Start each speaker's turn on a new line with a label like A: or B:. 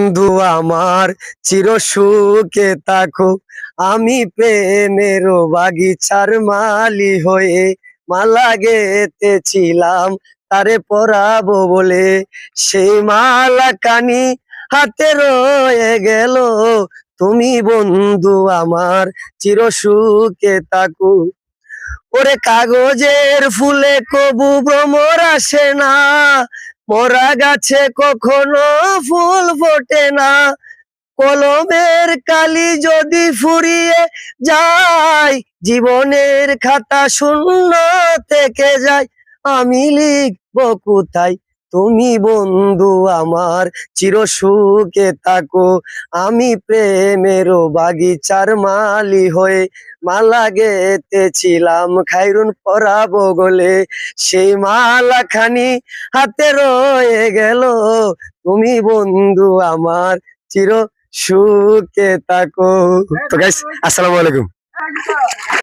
A: বন্ধু আমার চির সুখে থাকো। আমি প্রেমের বাগিচার মালি হয়ে মালা গেতেছিলাম তারে পরাবো বলে। সেই মালা কানি হাতে রয়ে গেল। তুমি বন্ধু আমার চির সুখে থাকো। ওরে কাগজের ফুলে কবু ভ্রমর আসে না, মরা গাছে কখনো ফুল ফোটে না। কলমের কালি যদি ফুরিয়ে যায়, জীবনের খাতা শূন্য থেকে যায়। আমি লিখবো কোথায়? তুমি বন্ধু আমার চির সুখে থাকো। আমি প্রেমের বাগিচার মালি হয়ে মালা গেতেছিলাম খাইরুন পরাবো গলে। সেই মালা খানি হাতে রয়ে গেল। তুমি বন্ধু আমার চির সুখে থাকো। তো গাইস, আসসালামু আলাইকুম।